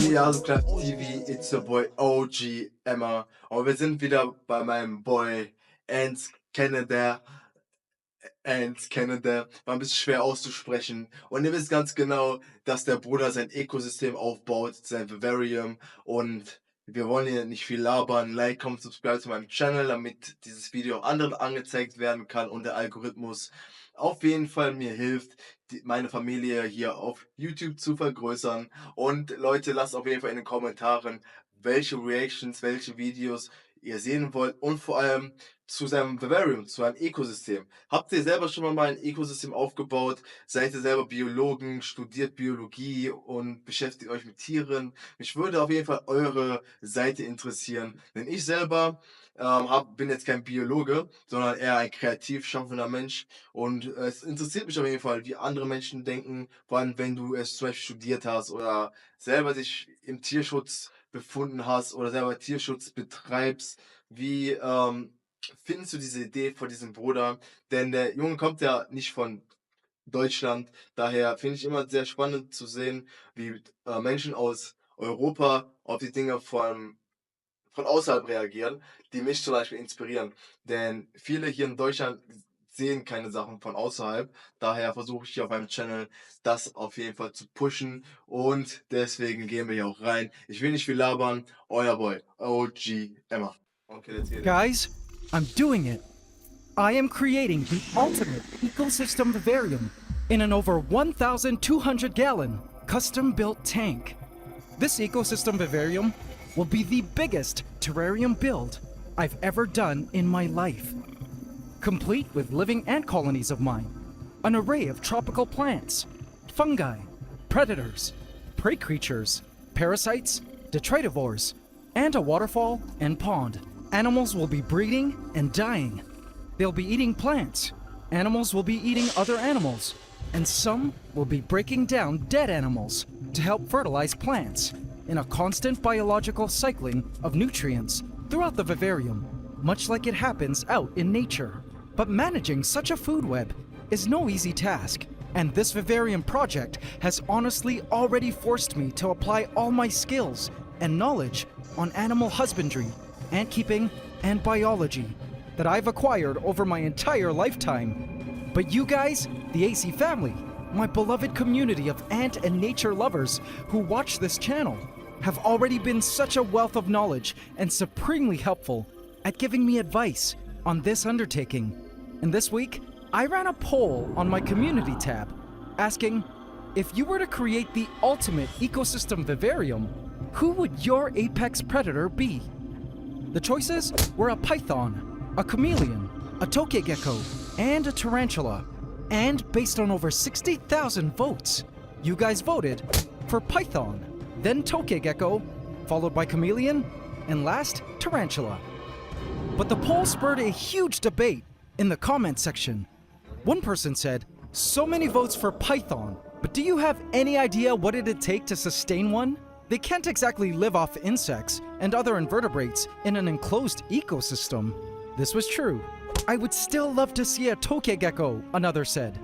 Ja, so klar, TV, it's your boy OG Emma. Und wir sind wieder bei meinem Boy Ant Canada. Ant Canada. War ein bisschen schwer auszusprechen. Und ihr wisst ganz genau, dass der Bruder sein Ökosystem aufbaut, sein Vivarium. Und wir wollen hier nicht viel labern. Like, comment, subscribe zu meinem Channel, damit dieses Video auch anderen angezeigt werden kann und der Algorithmus auf jeden Fall mir hilft, meine Familie hier auf YouTube zu vergrößern. Und Leute, lasst auf jeden Fall in den Kommentaren, welche Reactions, welche Videos ihr sehen wollt und vor allem zu seinem Vivarium, zu einem Ökosystem. Habt ihr selber schon mal ein Ökosystem aufgebaut? Seid ihr selber Biologen, studiert Biologie und beschäftigt euch mit Tieren? Mich würde auf jeden Fall eure Seite interessieren, denn ich selber bin jetzt kein Biologe, sondern eher ein kreativ schaffender Mensch und es interessiert mich auf jeden Fall, wie andere Menschen denken, vor allem wenn du es zum Beispiel studiert hast oder selber dich im Tierschutz befunden hast oder selber Tierschutz betreibst. Wie findest du diese Idee von diesem Bruder? Denn der Junge kommt ja nicht von Deutschland. Daher finde ich immer sehr spannend zu sehen, wie Menschen aus Europa auf die Dinge von außerhalb reagieren, die mich zum Beispiel inspirieren. Denn viele hier in Deutschland sehen keine Sachen von außerhalb. Daher versuche ich hier auf meinem Channel das auf jeden Fall zu pushen. Und deswegen gehen wir hier auch rein. Ich will nicht viel labern. Euer Boy, OG Emma. Okay, let's get it. Guys, I'm doing it. I am creating the ultimate ecosystem vivarium in an over 1,200 gallon custom built tank. This ecosystem vivarium will be the biggest terrarium build I've ever done in my life. Complete with living ant colonies of mine, an array of tropical plants, fungi, predators, prey creatures, parasites, detritivores, and a waterfall and pond. Animals will be breeding and dying. They'll be eating plants. Animals will be eating other animals. And some will be breaking down dead animals to help fertilize plants in a constant biological cycling of nutrients throughout the vivarium, much like it happens out in nature. But managing such a food web is no easy task, and this vivarium project has honestly already forced me to apply all my skills and knowledge on animal husbandry, ant keeping, and biology that I've acquired over my entire lifetime. But you guys, the AC family, my beloved community of ant and nature lovers who watch this channel, have already been such a wealth of knowledge and supremely helpful at giving me advice on this undertaking. And this week, I ran a poll on my community tab asking, if you were to create the ultimate ecosystem vivarium, who would your apex predator be? The choices were a python, a chameleon, a tokegecko, and a tarantula. And based on over 60,000 votes, you guys voted for python, then tokegecko, followed by chameleon, and last, tarantula. But the poll spurred a huge debate in the comment section. One person said, so many votes for python, but do you have any idea what it'd take to sustain one? They can't exactly live off insects and other invertebrates in an enclosed ecosystem. This was true. I would still love to see a tokegecko, another said.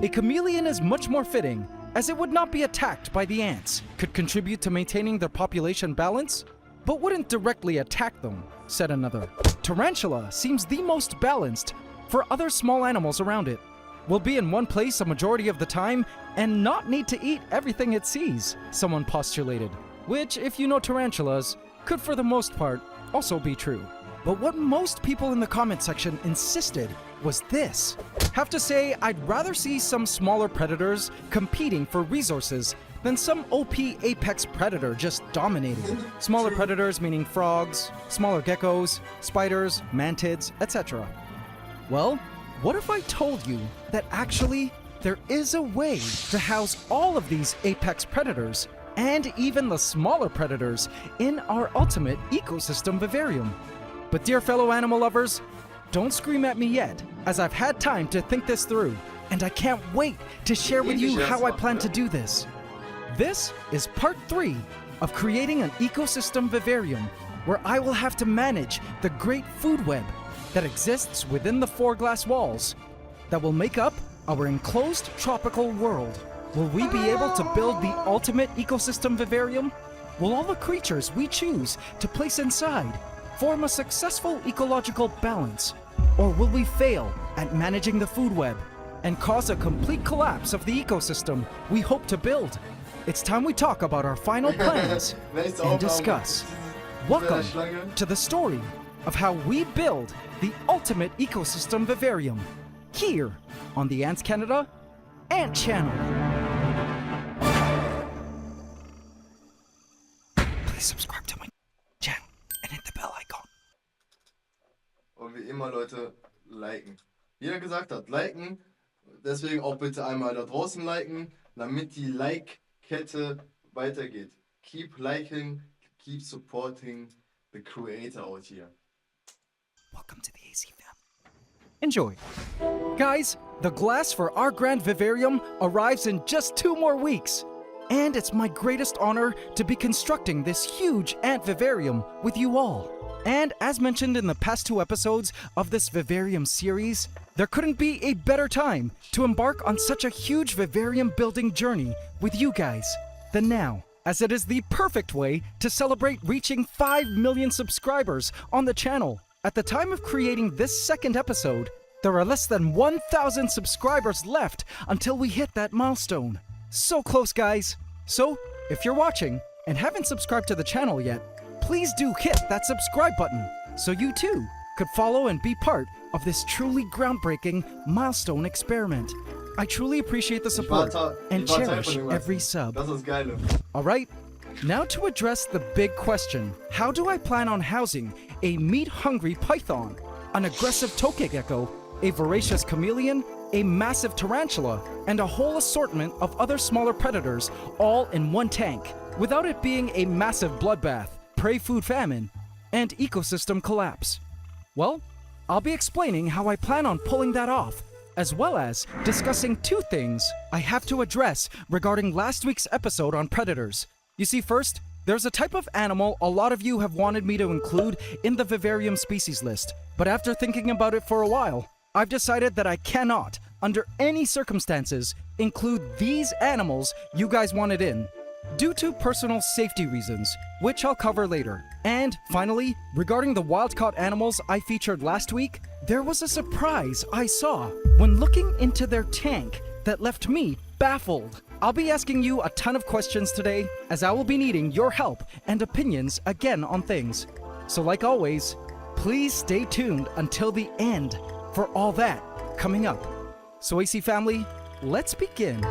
A chameleon is much more fitting, as it would not be attacked by the ants, could contribute to maintaining their population balance, but wouldn't directly attack them, said another. Tarantula seems the most balanced for other small animals around it. Will be in one place a majority of the time and not need to eat everything it sees, someone postulated. Which, if you know tarantulas, could for the most part also be true. But what most people in the comment section insisted was this. Have to say, I'd rather see some smaller predators competing for resources than some OP apex predator just dominating. Smaller predators meaning frogs, smaller geckos, spiders, mantids, etc. Well, what if I told you that actually there is a way to house all of these apex predators and even the smaller predators in our ultimate ecosystem vivarium? But dear fellow animal lovers, don't scream at me yet, as I've had time to think this through, and I can't wait to share with you how I plan to do this. This is part 3 of creating an ecosystem vivarium, where I will have to manage the great food web that exists within the 4 glass walls that will make up our enclosed tropical world. Will we be able to build the ultimate ecosystem vivarium? will all the creatures we choose to place inside form a successful ecological balance? Or will we fail at managing the food web and cause a complete collapse of the ecosystem we hope to build? It's time we talk about our final plans and discuss. Welcome to the story of how we build the ultimate ecosystem vivarium here on the Ants Canada Ant Channel. Please subscribe to my channel and hit the bell icon. Und wie immer, Leute, liken. Wie er gesagt hat, liken. Deswegen auch bitte einmal da draußen liken, damit die Like-Kette weitergeht. Keep liking, keep supporting the creator out here. Welcome to the AC family. Enjoy. Guys, the glass for our grand vivarium arrives in just 2 more weeks. And it's my greatest honor to be constructing this huge ant vivarium with you all. And as mentioned in the past 2 episodes of this vivarium series, there couldn't be a better time to embark on such a huge vivarium building journey with you guys than now, as it is the perfect way to celebrate reaching 5 million subscribers on the channel. At the time of creating this second episode, there are less than 1,000 subscribers left until we hit that milestone. So close, guys. So, if you're watching and haven't subscribed to the channel yet, please do hit that subscribe button so you too could follow and be part of this truly groundbreaking milestone experiment. I truly appreciate the support and cherish every sub. Das ist geil. Alright, now to address the big question. How do I plan on housing a meat-hungry python, an aggressive tokegecko, a voracious chameleon, a massive tarantula, and a whole assortment of other smaller predators all in one tank, without it being a massive bloodbath, prey food famine, and ecosystem collapse? Well, I'll be explaining how I plan on pulling that off, as well as discussing 2 things I have to address regarding last week's episode on predators. You see, first, there's a type of animal a lot of you have wanted me to include in the vivarium species list, but after thinking about it for a while, I've decided that I cannot, under any circumstances, include these animals you guys wanted in, due to personal safety reasons, which I'll cover later. And finally, regarding the wild-caught animals I featured last week, there was a surprise I saw when looking into their tank that left me baffled. I'll be asking you a ton of questions today, as I will be needing your help and opinions again on things. So like always, please stay tuned until the end for all that coming up. So AC family, let's begin.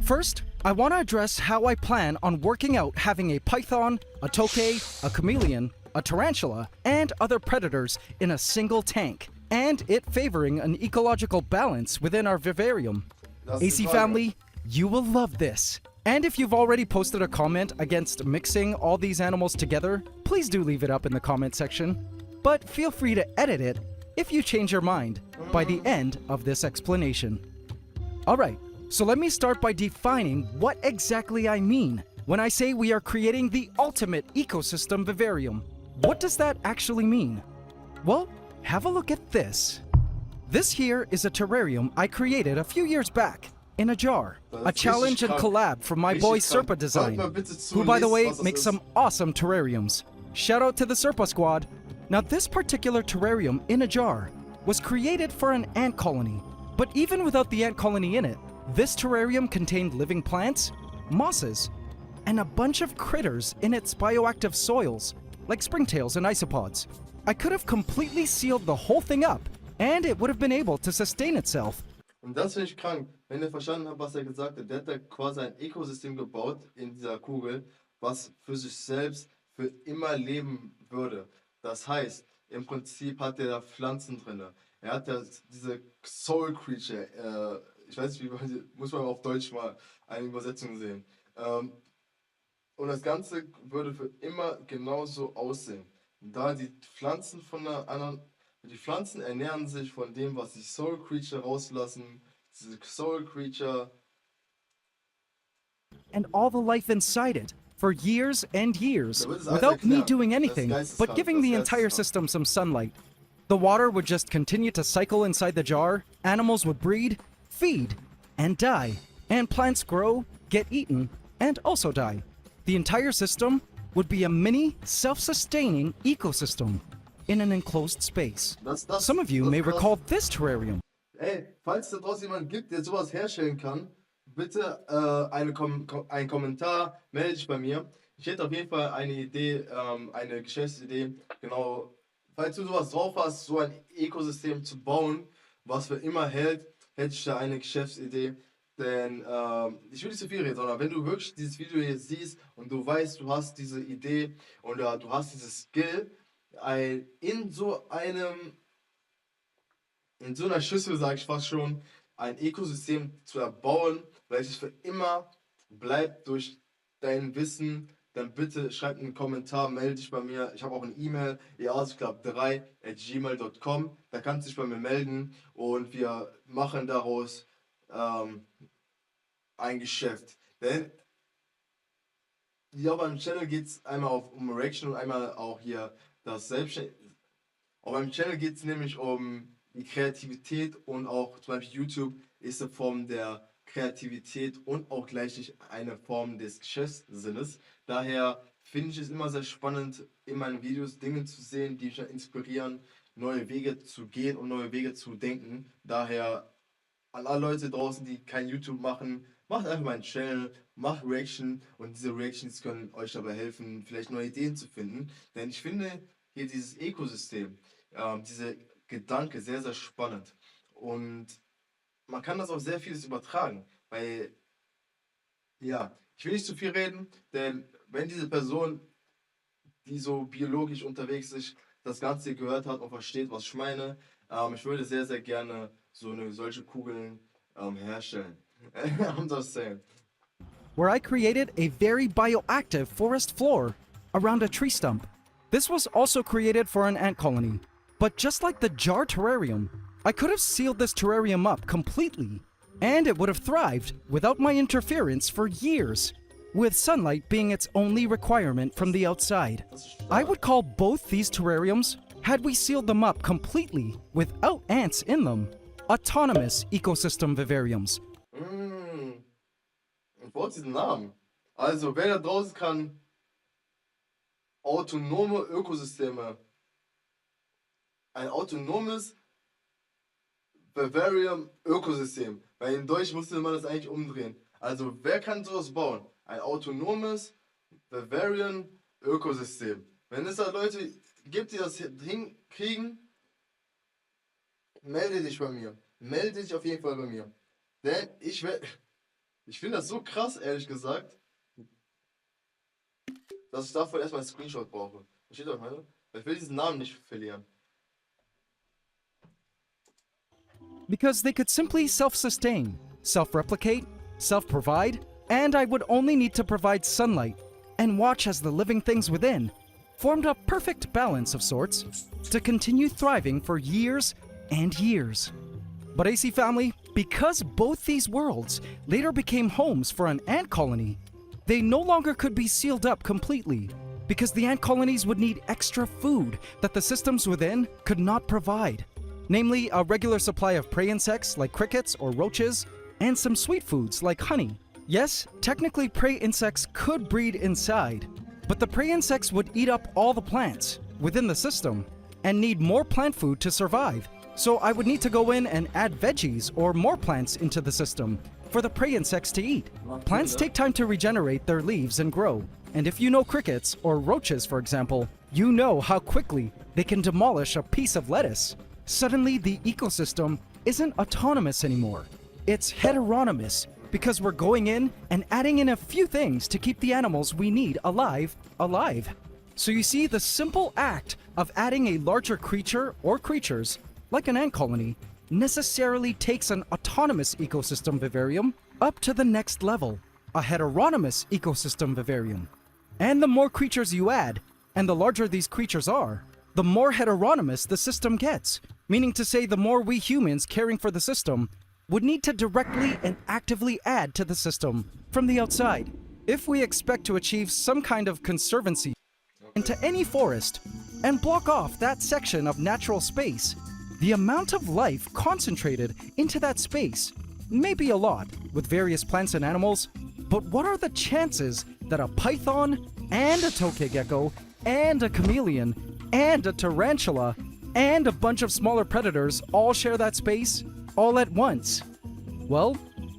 First, I want to address how I plan on working out having a python, a tokay, a chameleon, a tarantula, and other predators in a single tank, and it favoring an ecological balance within our vivarium. AC family, you will love this. And if you've already posted a comment against mixing all these animals together, please do leave it up in the comment section. But feel free to edit it if you change your mind by the end of this explanation. Alright, so let me start by defining what exactly I mean when I say we are creating the ultimate ecosystem vivarium. What does that actually mean? Well, have a look at this. This here is a terrarium I created a few years back in a jar. A challenge and collab from my boy Serpa Design, who by the way makes some awesome terrariums. Shout out to the Serpa squad. Now this particular terrarium in a jar was created for an ant colony, but even without the ant colony in it, this terrarium contained living plants, mosses, and a bunch of critters in its bioactive soils, like springtails and isopods. I could have completely sealed the whole thing up, and it would have been able to sustain itself. Und das finde ich krank. Wenn ihr verstanden habt, was er gesagt hat, der hat da quasi ein Ökosystem gebaut in dieser Kugel, was für sich selbst für immer leben würde. Das heißt, im Prinzip hat er da Pflanzen drin. Er hat ja diese Soul Creature, ich weiß nicht, muss man auf Deutsch mal eine Übersetzung sehen. Und das Ganze würde für immer genauso aussehen. Da die Pflanzen von der anderen, die Pflanzen ernähren sich von dem, was die Soul Creature rauslassen. Diese Soul Creature. And all the life inside it for years and years without me doing anything but giving the entire system some sunlight. The water would just continue to cycle inside the jar, animals would breed, feed, and die, and plants grow, get eaten, and also die. The entire system would be a mini, self-sustaining ecosystem in an enclosed space. Some of you may recall this terrarium. Ey, falls da draußen jemand gibt, der sowas herstellen kann, bitte einen Kommentar, melde dich bei mir. Ich hätte auf jeden Fall eine Idee, eine Geschäftsidee, genau, falls du sowas drauf hast, so ein Ökosystem zu bauen, was für immer hält, hätte ich da eine Geschäftsidee. Denn ich will nicht zu viel reden, sondern wenn du wirklich dieses Video hier siehst und du weißt, du hast diese Idee oder du hast dieses Skill, in so einer Schüssel, sage ich fast schon, ein Ökosystem zu erbauen, welches für immer bleibt durch dein Wissen, dann bitte schreib einen Kommentar, melde dich bei mir. Ich habe auch eine E-Mail, easiclub3@gmail.com. Da kannst du dich bei mir melden und wir machen daraus ein Geschäft. Denn hier auf meinem Channel geht es einmal um Reaction und einmal auch hier das Selbstständige. Auf meinem Channel geht es nämlich um die Kreativität und auch zum Beispiel YouTube ist eine Form der Kreativität und auch gleichzeitig eine Form des Geschäftssinnes. Daher finde ich es immer sehr spannend, in meinen Videos Dinge zu sehen, die mich inspirieren, neue Wege zu gehen und neue Wege zu denken. Daher an alle Leute draußen, die kein YouTube machen, macht einfach meinen Channel, macht Reaction und diese Reactions können euch dabei helfen, vielleicht neue Ideen zu finden. Denn ich finde hier dieses Ökosystem, diese Gedanke sehr, sehr spannend. Und man kann das auf sehr vieles übertragen, weil, ja, ich will nicht zu viel reden, denn wenn diese Person, die so biologisch unterwegs ist, das Ganze gehört hat und versteht, was ich meine, ich würde sehr, sehr gerne solche Kugeln herstellen. I'm just saying. Where I created a very bioactive forest floor around a tree stump. This was also created for an ant colony. But just like the jar terrarium, I could have sealed this terrarium up completely, and it would have thrived without my interference for years, with sunlight being its only requirement from the outside. I would call both these terrariums, had we sealed them up completely without ants in them, autonomous ecosystem vivariums. Ich brauche diesen Namen. Also, wer da draußen kann autonome Ökosysteme, ein autonomes Vivarium Ökosystem. Weil in Deutsch musste man das eigentlich umdrehen. Also, wer kann sowas bauen? Ein autonomes Vivarium Ökosystem. Wenn es da Leute gibt, die das hinkriegen, melde dich bei mir. Melde dich auf jeden Fall bei mir. Denn ich finde das so krass, ehrlich gesagt, dass ich davon erstmal einen Screenshot brauche. Versteht ihr, was ich meine? Weil ich will diesen Namen nicht verlieren. Because they could simply self-sustain, self-replicate, self-provide, and I would only need to provide sunlight and watch as the living things within formed a perfect balance of sorts to continue thriving for years and years. But AC family, because both these worlds later became homes for an ant colony, they no longer could be sealed up completely because the ant colonies would need extra food that the systems within could not provide. Namely, a regular supply of prey insects like crickets or roaches, and some sweet foods like honey. Yes, technically prey insects could breed inside, but the prey insects would eat up all the plants within the system and need more plant food to survive. So I would need to go in and add veggies or more plants into the system for the prey insects to eat. Plants take time to regenerate their leaves and grow, and if you know crickets or roaches, for example, you know how quickly they can demolish a piece of lettuce. Suddenly, the ecosystem isn't autonomous anymore. It's heteronomous because we're going in and adding in a few things to keep the animals we need alive. So you see, the simple act of adding a larger creature or creatures, like an ant colony, necessarily takes an autonomous ecosystem vivarium up to the next level, a heteronomous ecosystem vivarium. And the more creatures you add, and the larger these creatures are, the more heteronomous the system gets, meaning to say the more we humans caring for the system would need to directly and actively add to the system from the outside. If we expect to achieve some kind of conservancy into any forest and block off that section of natural space, the amount of life concentrated into that space may be a lot with various plants and animals, but what are the chances that a python and a tokegecko and a chameleon and a tarantula and a bunch of smaller predators all share that space all at once? Well,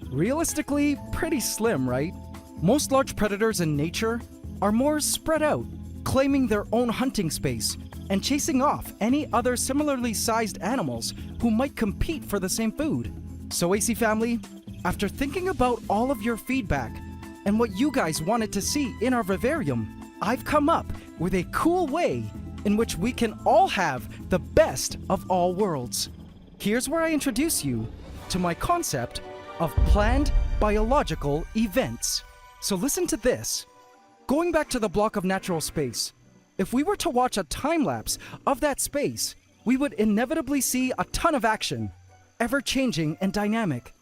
realistically, pretty slim, right? Most large predators in nature are more spread out, claiming their own hunting space and chasing off any other similarly sized animals who might compete for the same food. So AC family, after thinking about all of your feedback and what you guys wanted to see in our vivarium, I've come up with a cool way in which we can all have the best of all worlds. Here's where I introduce you to my concept of planned biological events. So listen to this. Going back to the block of natural space, if we were to watch a time lapse of that space, we would inevitably see a ton of action, ever-changing and dynamic.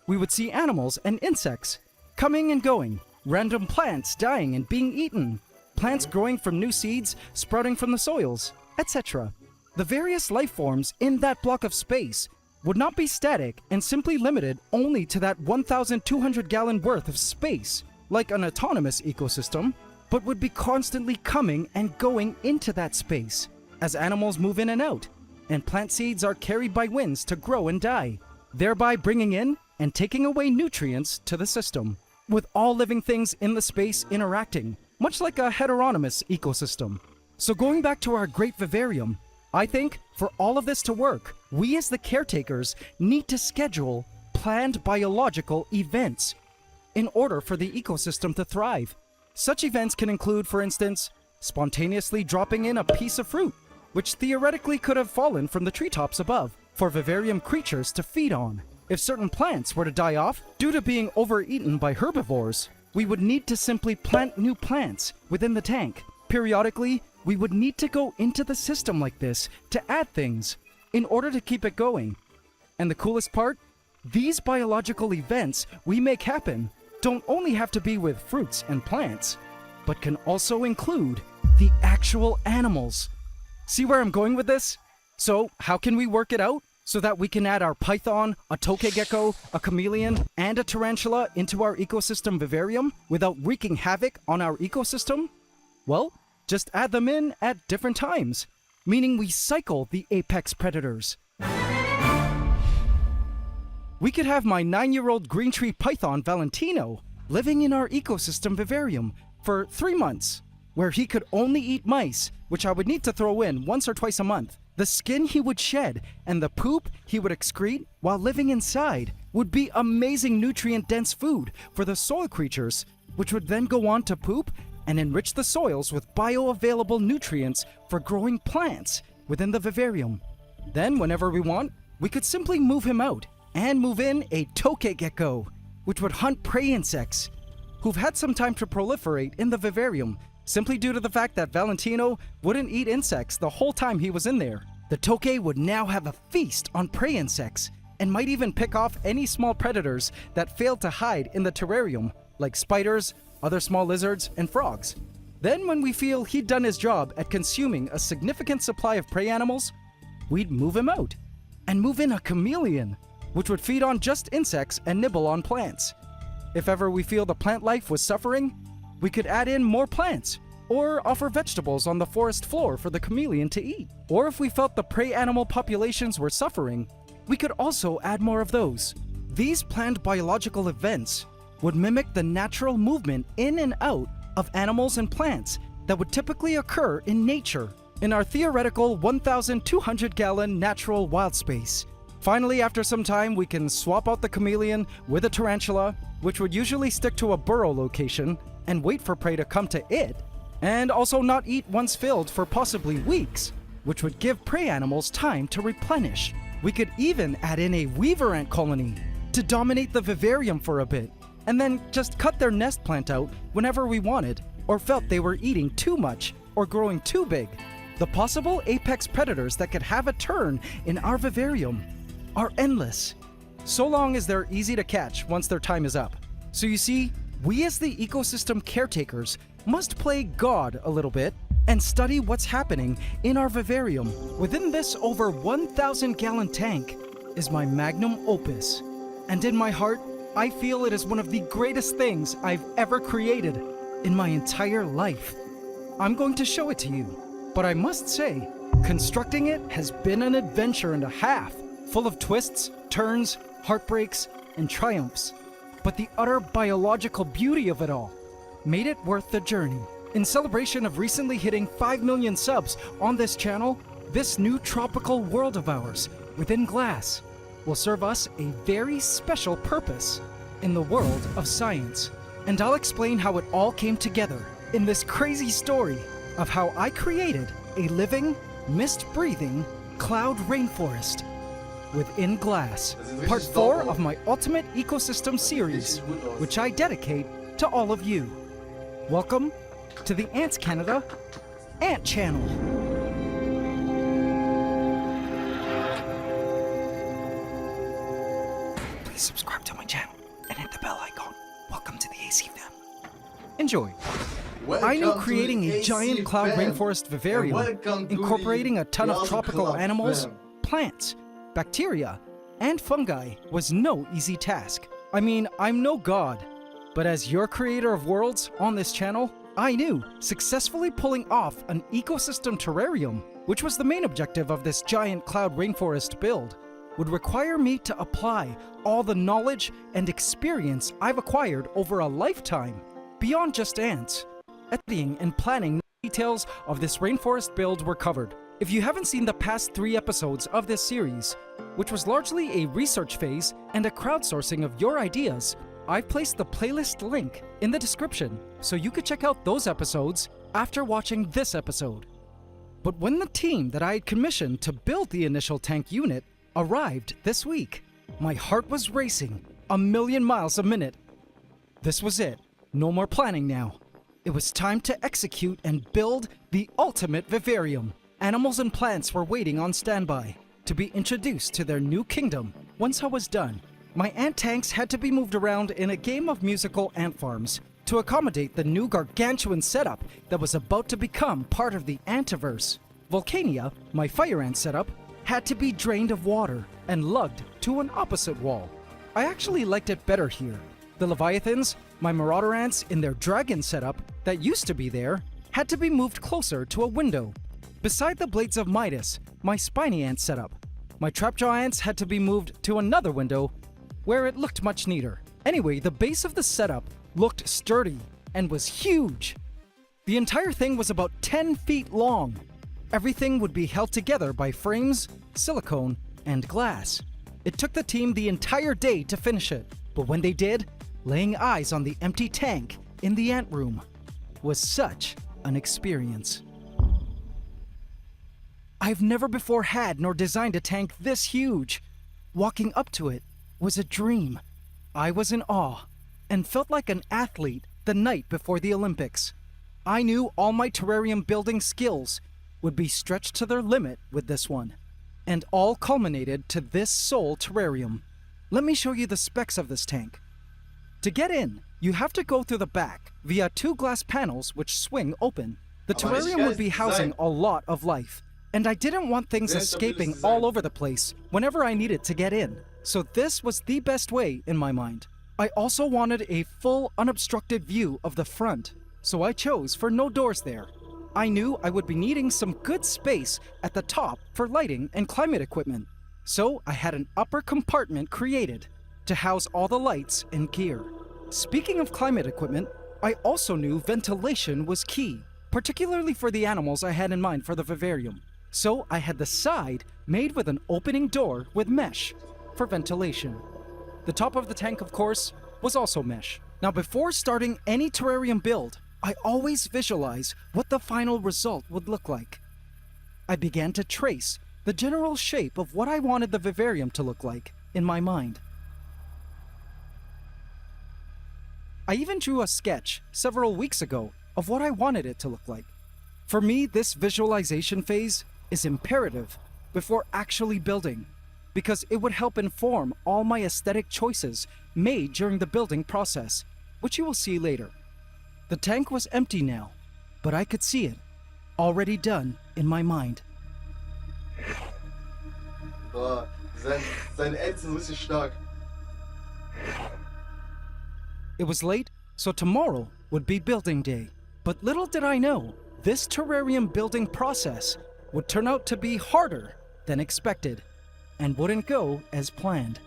We would see animals and insects coming and going, random plants dying and being eaten, plants growing from new seeds sprouting from the soils, etc. The various life forms in that block of space would not be static and simply limited only to that 1,200 gallon worth of space, like an autonomous ecosystem, but would be constantly coming and going into that space as animals move in and out, and plant seeds are carried by winds to grow and die, thereby bringing in and taking away nutrients to the system, with all living things in the space interacting, much like a heteronymous ecosystem. So going back to our great vivarium, I think for all of this to work, we as the caretakers need to schedule planned biological events in order for the ecosystem to thrive. Such events can include, for instance, spontaneously dropping in a piece of fruit, which theoretically could have fallen from the treetops above, for vivarium creatures to feed on. If certain plants were to die off due to being overeaten by herbivores, we would need to simply plant new plants within the tank. Periodically, we would need to go into the system like this to add things in order to keep it going. And the coolest part? These biological events we make happen don't only have to be with fruits and plants, but can also include the actual animals. See where I'm going with this? So how can we work it out so that we can add our python, a tokegecko, a chameleon, and a tarantula into our ecosystem vivarium without wreaking havoc on our ecosystem? Well, just add them in at different times, meaning we cycle the apex predators. We could have my 9-year-old green tree python Valentino living in our ecosystem vivarium for 3 months, where he could only eat mice, which I would need to throw in once or twice a month. The skin he would shed and the poop he would excrete while living inside would be amazing nutrient-dense food for the soil creatures, which would then go on to poop and enrich the soils with bioavailable nutrients for growing plants within the vivarium. Then, whenever we want, we could simply move him out and move in a tokegecko, which would hunt prey insects who've had some time to proliferate in the vivarium, simply due to the fact that Valentino wouldn't eat insects the whole time he was in there. The toke would now have a feast on prey insects and might even pick off any small predators that failed to hide in the terrarium, like spiders, other small lizards, and frogs. Then when we feel he'd done his job at consuming a significant supply of prey animals, we'd move him out and move in a chameleon, which would feed on just insects and nibble on plants. If ever we feel the plant life was suffering, we could add in more plants, or offer vegetables on the forest floor for the chameleon to eat. Or if we felt the prey animal populations were suffering, we could also add more of those. These planned biological events would mimic the natural movement in and out of animals and plants that would typically occur in nature, in our theoretical 1,200 gallon natural wild space. Finally, after some time, we can swap out the chameleon with a tarantula, which would usually stick to a burrow location and wait for prey to come to it, and also not eat once filled for possibly weeks, which would give prey animals time to replenish. We could even add in a weaver ant colony to dominate the vivarium for a bit, and then just cut their nest plant out whenever we wanted, or felt they were eating too much or growing too big. The possible apex predators that could have a turn in our vivarium are endless, so long as they're easy to catch once their time is up. So you see, we as the ecosystem caretakers must play God a little bit and study what's happening in our vivarium. Within this over 1,000 gallon tank is my magnum opus, and in my heart, I feel it is one of the greatest things I've ever created. in my entire life. I'm going to show it to you, but I must say, constructing it has been an adventure and a half, full of twists, turns, heartbreaks, and triumphs. But the utter biological beauty of it all made it worth the journey. In celebration of recently hitting 5 million subs on this channel, this new tropical world of ours, within glass, will serve us a very special purpose in the world of science. And I'll explain how it all came together in this crazy story of how I created a living, mist-breathing cloud rainforest within glass. Part 4 of my Ultimate Ecosystem series, which I dedicate to all of you. Welcome to the Ants Canada Ant Channel. Please subscribe to my channel and hit the bell icon. Welcome to the AC fam. Enjoy. I knew creating a giant cloud rainforest vivarium, incorporating a ton of tropical animals, plants, bacteria, and fungi was no easy task. I mean, I'm no god, but as your creator of worlds on this channel, I knew successfully pulling off an ecosystem terrarium, which was the main objective of this giant cloud rainforest build, would require me to apply all the knowledge and experience I've acquired over a lifetime, beyond just ants. Editing and planning details of this rainforest build were covered. If you haven't seen the past 3 episodes of this series, which was largely a research phase and a crowdsourcing of your ideas, I've placed the playlist link in the description so you could check out those episodes after watching this episode. But when the team that I had commissioned to build the initial tank unit arrived this week, my heart was racing a million miles a minute. This was it. No more planning now. It was time to execute and build the ultimate vivarium. Animals and plants were waiting on standby to be introduced to their new kingdom. Once I was done, my ant tanks had to be moved around in a game of musical ant farms to accommodate the new gargantuan setup that was about to become part of the Antiverse. Volcania, my fire ant setup, had to be drained of water and lugged to an opposite wall. I actually liked it better here. The Leviathans, my marauder ants in their dragon setup that used to be there, had to be moved closer to a window. Beside the Blades of Midas, my spiny ant setup, my trapjaw ants had to be moved to another window where it looked much neater. Anyway, the base of the setup looked sturdy and was huge. The entire thing was about 10 feet long. Everything would be held together by frames, silicone, and glass. It took the team the entire day to finish it, but when they did, laying eyes on the empty tank in the ant room was such an experience. I've never before had nor designed a tank this huge. Walking up to it was a dream. I was in awe and felt like an athlete the night before the Olympics. I knew all my terrarium building skills would be stretched to their limit with this one, and all culminated to this sole terrarium. Let me show you the specs of this tank. To get in, you have to go through the back via 2 glass panels which swing open. The terrarium would be housing a lot of life, and I didn't want things escaping all over the place whenever I needed to get in, so this was the best way in my mind. I also wanted a full unobstructed view of the front, so I chose for no doors there. I knew I would be needing some good space at the top for lighting and climate equipment, so I had an upper compartment created to house all the lights and gear. Speaking of climate equipment, I also knew ventilation was key, particularly for the animals I had in mind for the vivarium. So I had the side made with an opening door with mesh for ventilation. The top of the tank, of course, was also mesh. Now, before starting any terrarium build, I always visualize what the final result would look like. I began to trace the general shape of what I wanted the vivarium to look like in my mind. I even drew a sketch several weeks ago of what I wanted it to look like. For me, this visualization phase is imperative before actually building, because it would help inform all my aesthetic choices made during the building process, which you will see later. The tank was empty now, but I could see it, already done in my mind. Boah, seine Ents sind richtig stark. It was late, So tomorrow would be building day. But little did I know, this terrarium building process would turn out to be harder than expected and wouldn't go as planned.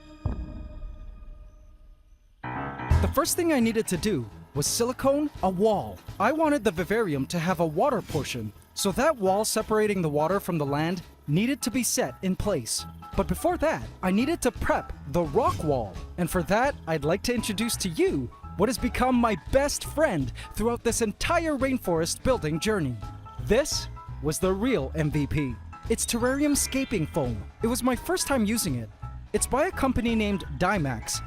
The first thing I needed to do was silicone a wall. I wanted the vivarium to have a water portion, so that wall separating the water from the land needed to be set in place. But before that, I needed to prep the rock wall. And for that, I'd like to introduce to you what has become my best friend throughout this entire rainforest building journey. This was the real MVP. It's terrarium scaping foam. It was my first time using it. It's by a company named Dymax,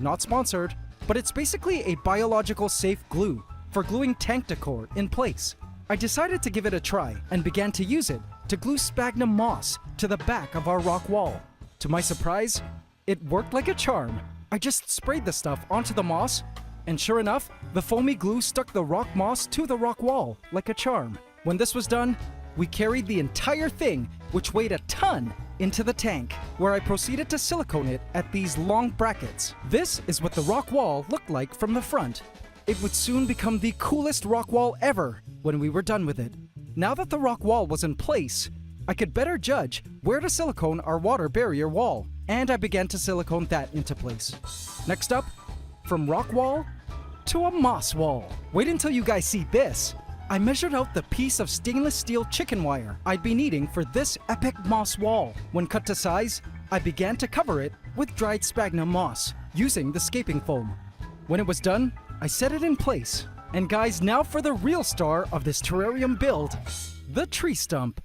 #not sponsored, but it's basically a biological safe glue for gluing tank decor in place. I decided to give it a try and began to use it to glue sphagnum moss to the back of our rock wall. To my surprise, it worked like a charm. I just sprayed the stuff onto the moss, and sure enough, the foamy glue stuck the rock moss to the rock wall like a charm. When this was done, we carried the entire thing, which weighed a ton, into the tank, where I proceeded to silicone it at these long brackets. This is what the rock wall looked like from the front. It would soon become the coolest rock wall ever when we were done with it. Now that the rock wall was in place, I could better judge where to silicone our water barrier wall, and I began to silicone that into place. Next up, from rock wall to a moss wall. Wait until you guys see this. I measured out the piece of stainless steel chicken wire I'd be needing for this epic moss wall. When cut to size, I began to cover it with dried sphagnum moss using the scaping foam. When it was done, I set it in place. And guys, now for the real star of this terrarium build, the tree stump.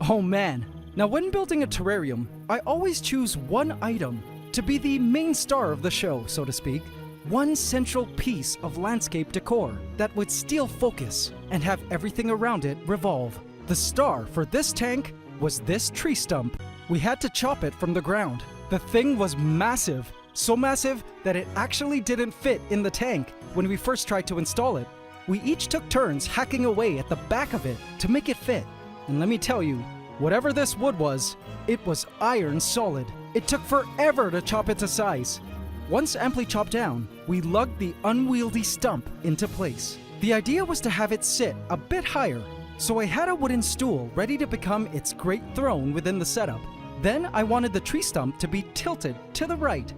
Oh man. Now when building a terrarium, I always choose one item to be the main star of the show, so to speak. One central piece of landscape decor that would steal focus and have everything around it revolve. The star for this tank was this tree stump. We had to chop it from the ground. The thing was massive, so massive that it actually didn't fit in the tank when we first tried to install it. We each took turns hacking away at the back of it to make it fit. And let me tell you, whatever this wood was, it was iron solid. It took forever to chop it to size. Once amply chopped down, we lugged the unwieldy stump into place. The idea was to have it sit a bit higher, so I had a wooden stool ready to become its great throne within the setup. Then I wanted the tree stump to be tilted to the right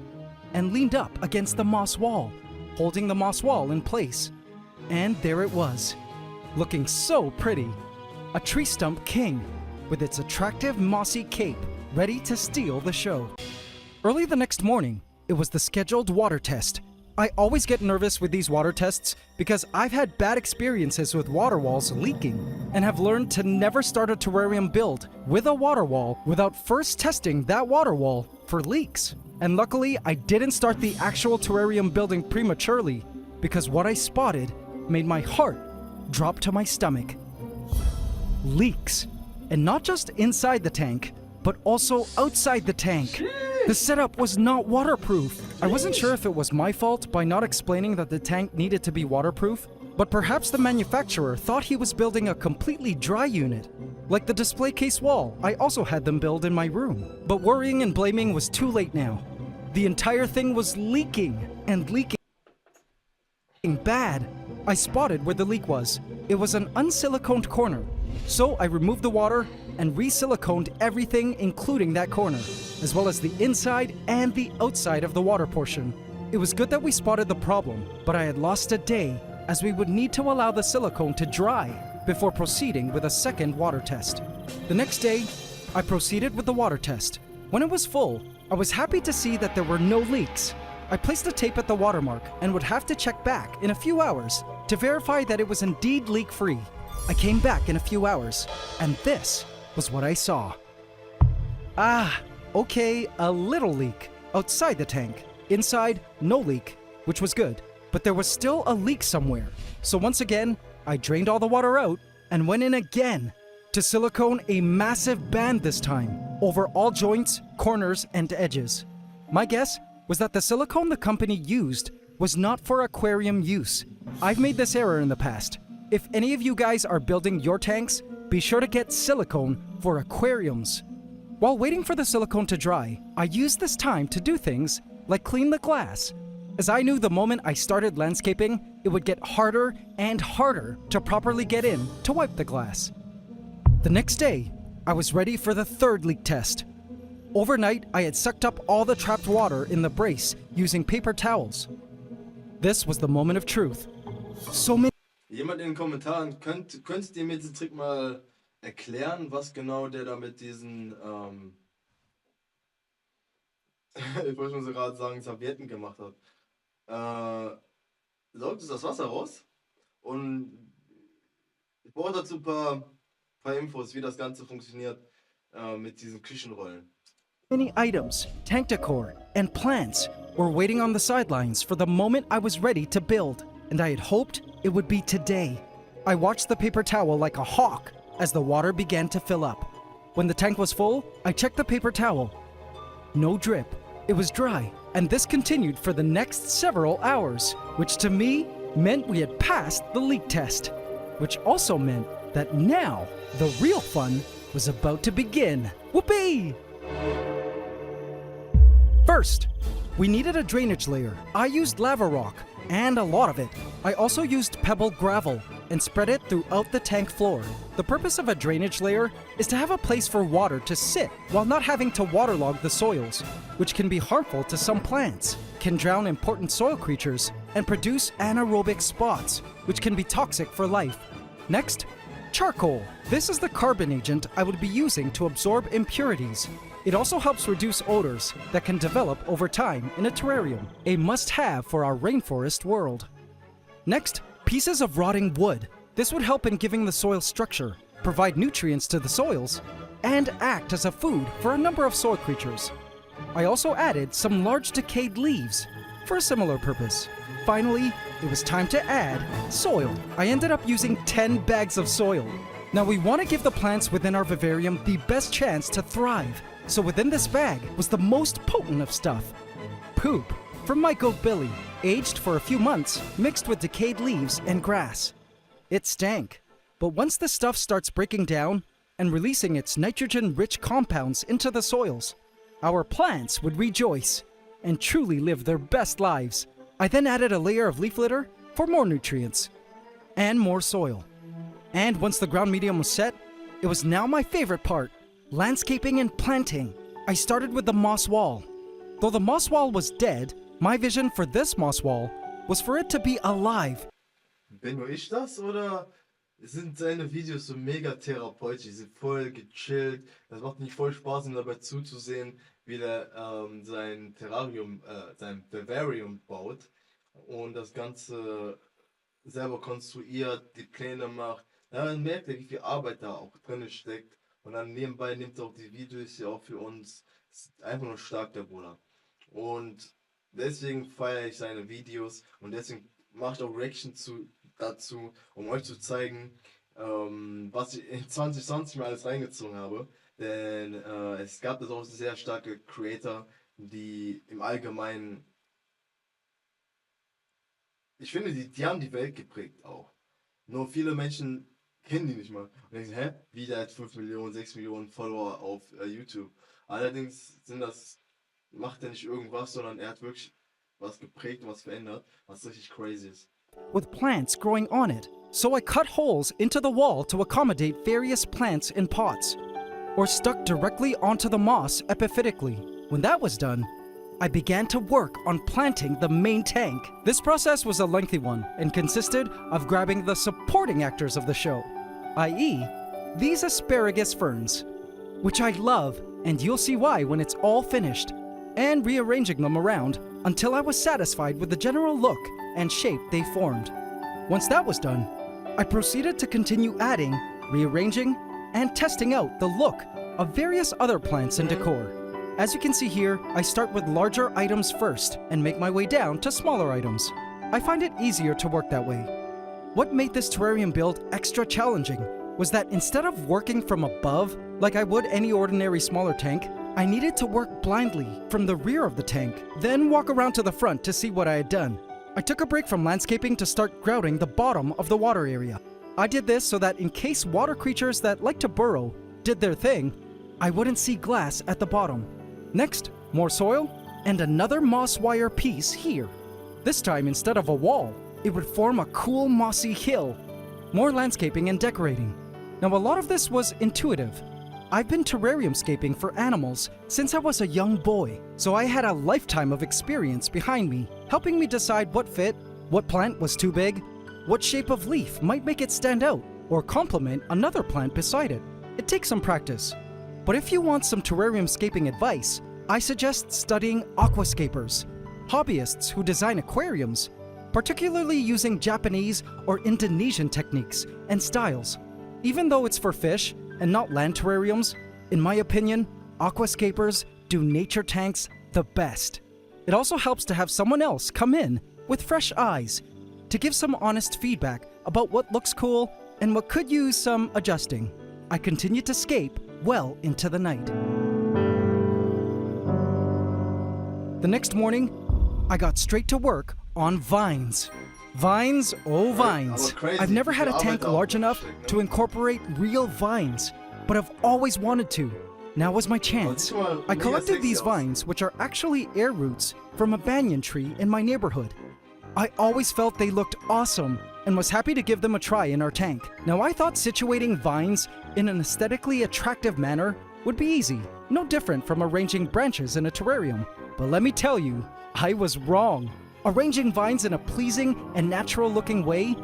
and leaned up against the moss wall, holding the moss wall in place. And there it was, looking so pretty. A tree stump king, with its attractive mossy cape, ready to steal the show. Early the next morning, it was the scheduled water test. I always get nervous with these water tests because I've had bad experiences with water walls leaking and have learned to never start a terrarium build with a water wall without first testing that water wall for leaks. And luckily, I didn't start the actual terrarium building prematurely because what I spotted made my heart drop to my stomach. Leaks. And not just inside the tank, but also outside the tank. The setup was not waterproof. I wasn't sure if it was my fault by not explaining that the tank needed to be waterproof, but perhaps the manufacturer thought he was building a completely dry unit. Like the display case wall, I also had them build in my room. But worrying and blaming was too late now. The entire thing was leaking, and leaking bad. I spotted where the leak was. It was an unsiliconed corner. So I removed the water and re-siliconed everything, including that corner, as well as the inside and the outside of the water portion. It was good that we spotted the problem, but I had lost a day, as we would need to allow the silicone to dry before proceeding with a second water test. The next day, I proceeded with the water test. When it was full, I was happy to see that there were no leaks. I placed a tape at the watermark and would have to check back in a few hours to verify that it was indeed leak-free. I came back in a few hours, and this was what I saw. Okay, a little leak outside the tank. Inside, no leak, which was good, but there was still a leak somewhere. So once again, I drained all the water out and went in again to silicone a massive band this time over all joints, corners, and edges. My guess was that the silicone the company used was not for aquarium use. I've made this error in the past. If any of you guys are building your tanks, be sure to get silicone for aquariums. While waiting for the silicone to dry, I used this time to do things like clean the glass, as I knew the moment I started landscaping, it would get harder and harder to properly get in to wipe the glass. The next day, I was ready for the third leak test. Overnight, I had sucked up all the trapped water in the brace using paper towels. This was the moment of truth. So many Jemand in den Kommentaren, könntet ihr mir diesen Trick mal erklären, was genau der da mit diesen, ich wollte schon so gerade sagen, Servietten gemacht hat. Saugt es das Wasser raus und ich brauche dazu ein paar Infos, wie das Ganze funktioniert mit diesen Küchenrollen. Many items, tank decor, and plants were waiting on the sidelines for the moment I was ready to build, and I had hoped it would be today. I watched the paper towel like a hawk as the water began to fill up. When the tank was full, I checked the paper towel. No drip. It was dry, and this continued for the next several hours, which to me meant we had passed the leak test, which also meant that now the real fun was about to begin. Whoopee! First, we needed a drainage layer. I used lava rock, and a lot of it. I also used pebble gravel and spread it throughout the tank floor. The purpose of a drainage layer is to have a place for water to sit while not having to waterlog the soils, which can be harmful to some plants, can drown important soil creatures, and produce anaerobic spots, which can be toxic for life. Next, charcoal. This is the carbon agent I would be using to absorb impurities. It also helps reduce odors that can develop over time in a terrarium, a must-have for our rainforest world. Next, pieces of rotting wood. This would help in giving the soil structure, provide nutrients to the soils, and act as a food for a number of soil creatures. I also added some large decayed leaves for a similar purpose. Finally, it was time to add soil. I ended up using 10 bags of soil. Now we want to give the plants within our vivarium the best chance to thrive. So within this bag was the most potent of stuff. Poop from my goat Billy, aged for a few months, mixed with decayed leaves and grass. It stank, but once the stuff starts breaking down and releasing its nitrogen-rich compounds into the soils, our plants would rejoice and truly live their best lives. I then added a layer of leaf litter for more nutrients and more soil. And once the ground medium was set, it was now my favorite part. Landscaping and planting. I started with the moss wall. Though the moss wall was dead, my vision for this moss wall was for it to be alive. Bin nur ich das oder sind seine Videos so mega therapeutisch? Die sind voll gechillt. Das macht nicht voll Spaß, ihm dabei zuzusehen, wie der sein Terrarium, sein Vivarium baut und das Ganze selber konstruiert, die Pläne macht. Ja, man merkt ja, wie viel Arbeit da auch drin steckt. Und dann nebenbei nimmt er auch die Videos hier auch für uns. Ist einfach nur stark, der Bruder. Und deswegen feiere ich seine Videos und deswegen mache ich auch Reaction dazu, um euch zu zeigen, was ich in 2020 mir alles reingezogen habe. Denn es gab das auch sehr starke Creator, die im Allgemeinen, ich finde, die haben die Welt geprägt auch. Nur viele Menschen kennen die nicht mal. Und denken, hä? Wie, der hat 5 Millionen, 6 Millionen Follower auf YouTube. Allerdings macht er nicht irgendwas, sondern er hat wirklich was geprägt und was verändert, was richtig crazy ist. With plants growing on it, so I cut holes into the wall to accommodate various plants in pots, or stuck directly onto the moss epiphytically. When that was done, I began to work on planting the main tank. This process was a lengthy one and consisted of grabbing the supporting actors of the show, i.e., these asparagus ferns, which I love, and you'll see why when it's all finished, and rearranging them around until I was satisfied with the general look and shape they formed. Once that was done, I proceeded to continue adding, rearranging, and testing out the look of various other plants and decor. As you can see here, I start with larger items first and make my way down to smaller items. I find it easier to work that way. What made this terrarium build extra challenging was that instead of working from above, like I would any ordinary smaller tank, I needed to work blindly from the rear of the tank, then walk around to the front to see what I had done. I took a break from landscaping to start grouting the bottom of the water area. I did this so that in case water creatures that like to burrow did their thing, I wouldn't see glass at the bottom. Next, more soil and another moss wire piece here. This time, instead of a wall, it would form a cool mossy hill. More landscaping and decorating. Now, a lot of this was intuitive. I've been terrariumscaping for animals since I was a young boy, so I had a lifetime of experience behind me, helping me decide what fit, what plant was too big, what shape of leaf might make it stand out or complement another plant beside it. It takes some practice. But if you want some terrariumscaping advice, I suggest studying aquascapers, hobbyists who design aquariums, particularly using Japanese or Indonesian techniques and styles. Even though it's for fish and not land terrariums, in my opinion, aquascapers do nature tanks the best. It also helps to have someone else come in with fresh eyes to give some honest feedback about what looks cool and what could use some adjusting. I continued to scape well into the night. The next morning, I got straight to work on vines. Vines, oh vines. I've never had a tank large enough to incorporate real vines, but I've always wanted to. Now was my chance. I collected these vines, which are actually air roots from a banyan tree in my neighborhood. I always felt they looked awesome and was happy to give them a try in our tank. Now I thought situating vines in an aesthetically attractive manner would be easy, no different from arranging branches in a terrarium. But let me tell you, I was wrong. Arranging vines in a pleasing and natural looking way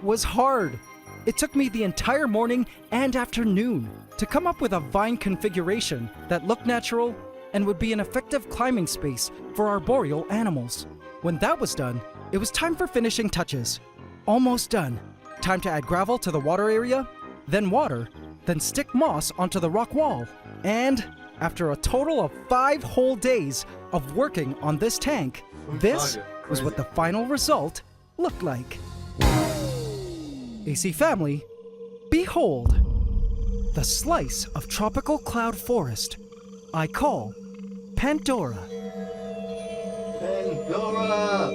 was hard. It took me the entire morning and afternoon to come up with a vine configuration that looked natural and would be an effective climbing space for arboreal animals. When that was done, it was time for finishing touches. Almost done. Time to add gravel to the water area, then water, then stick moss onto the rock wall. And after a total of 5 whole days of working on this tank, this was what the final result looked like. AC family, behold, the slice of tropical cloud forest I call Pandora. Pandora!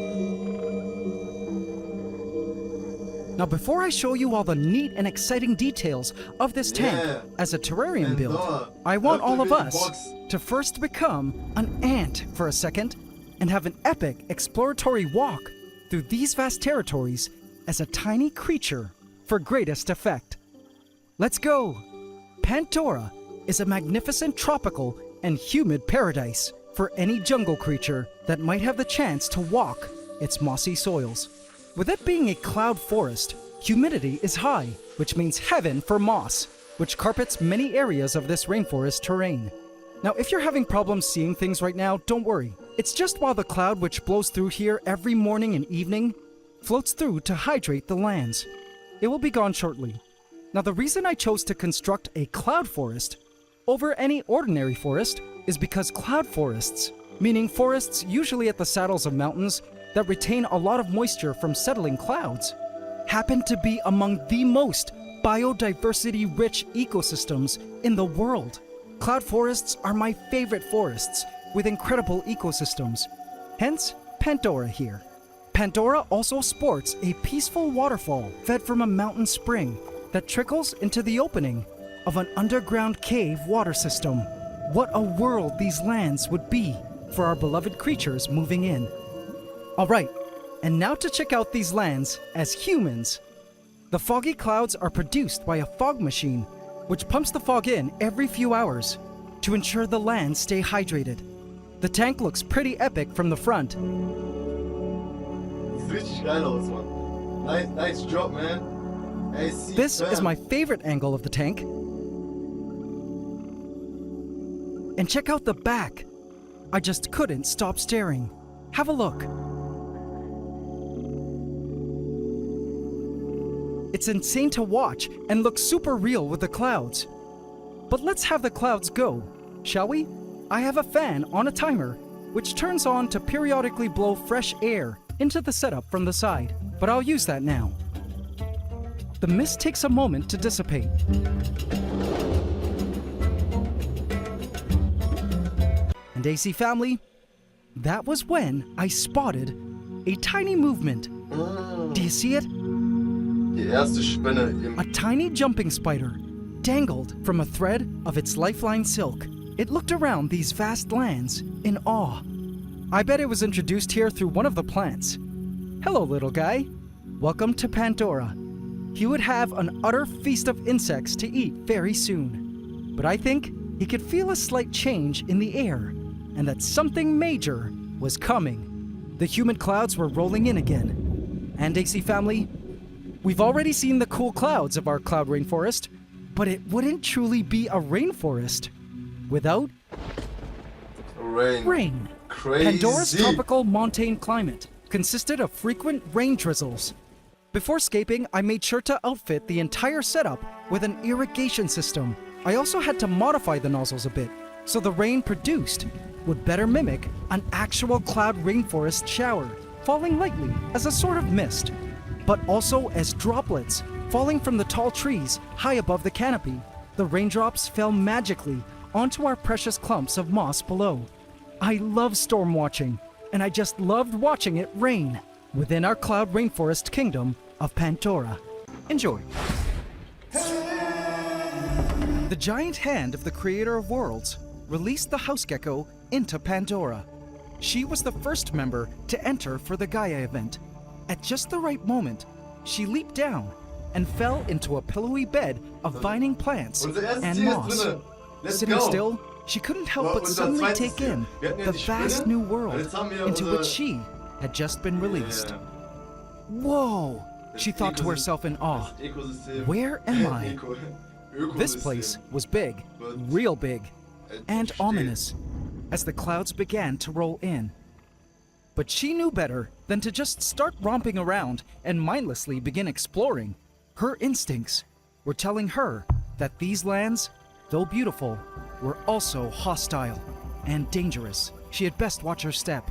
Now before I show you all the neat and exciting details of this tank as a terrarium build, I want all of us to first become an ant for a second and have an epic exploratory walk through these vast territories as a tiny creature for greatest effect. Let's go! Pandora is a magnificent tropical and humid paradise for any jungle creature that might have the chance to walk its mossy soils. With it being a cloud forest, humidity is high, which means heaven for moss, which carpets many areas of this rainforest terrain. Now, if you're having problems seeing things right now, don't worry. It's just while the cloud which blows through here every morning and evening floats through to hydrate the lands. It will be gone shortly. Now, the reason I chose to construct a cloud forest over any ordinary forest is because cloud forests, meaning forests usually at the saddles of mountains that retain a lot of moisture from settling clouds, happen to be among the most biodiversity-rich ecosystems in the world. Cloud forests are my favorite forests with incredible ecosystems, hence Pandora here. Pandora also sports a peaceful waterfall fed from a mountain spring that trickles into the opening of an underground cave water system. What a world these lands would be for our beloved creatures moving in. Alright, and now to check out these lands as humans. The foggy clouds are produced by a fog machine, which pumps the fog in every few hours to ensure the lands stay hydrated. The tank looks pretty epic from the front. Richtig geil aus, man. Nice job, man. AC This is fam. my favorite angle of the tank. And check out the back. I just couldn't stop staring. Have a look. It's insane to watch and looks super real with the clouds. But let's have the clouds go, shall we? I have a fan on a timer, which turns on to periodically blow fresh air into the setup from the side, but I'll use that now. The mist takes a moment to dissipate. And AC family, that was when I spotted a tiny movement. Do you see it? Die erste Spinne im A tiny jumping spider dangled from a thread of its lifeline silk. It looked around these vast lands in awe. I bet it was introduced here through one of the plants, Hello, little guy. Welcome to Pandora. He would have an utter feast of insects to eat very soon. But I think he could feel a slight change in the air, and that something major was coming. The humid clouds were rolling in again. And AC family, we've already seen the cool clouds of our cloud rainforest, but it wouldn't truly be a rainforest without rain. Crazy. Pandora's tropical montane climate consisted of frequent rain drizzles. Before escaping, I made sure to outfit the entire setup with an irrigation system. I also had to modify the nozzles a bit, so the rain produced would better mimic an actual cloud rainforest shower, falling lightly as a sort of mist, but also as droplets falling from the tall trees high above the canopy. The raindrops fell magically onto our precious clumps of moss below. I love storm watching, and I just loved watching it rain within our cloud rainforest kingdom of Pandora. Enjoy. The giant hand of the creator of worlds released the house gecko into Pandora. She was the first member to enter for the Gaia event. At just the right moment, she leaped down and fell into a pillowy bed of vining plants and moss. Sitting still, she couldn't help but suddenly take in the vast new world into which she had just been released. Whoa, she thought to herself in awe. Where am I? This place was big, real big, and ominous as the clouds began to roll in. But she knew better than to just start romping around and mindlessly begin exploring. Her instincts were telling her that these lands, though beautiful, were also hostile and dangerous. She had best watch her step.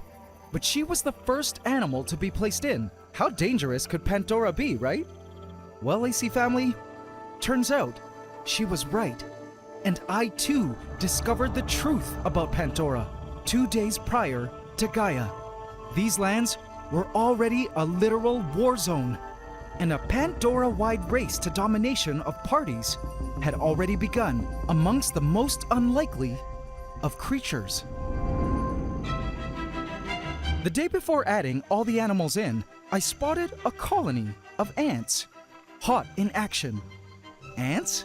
But she was the first animal to be placed in. How dangerous could Pandora be, right? Well, AC family, turns out she was right. And I too discovered the truth about Pandora 2 days prior to Gaia. These lands were already a literal war zone, and a Pandora-wide race to domination of parties had already begun amongst the most unlikely of creatures. The day before adding all the animals in, I spotted a colony of ants, hot in action. Ants?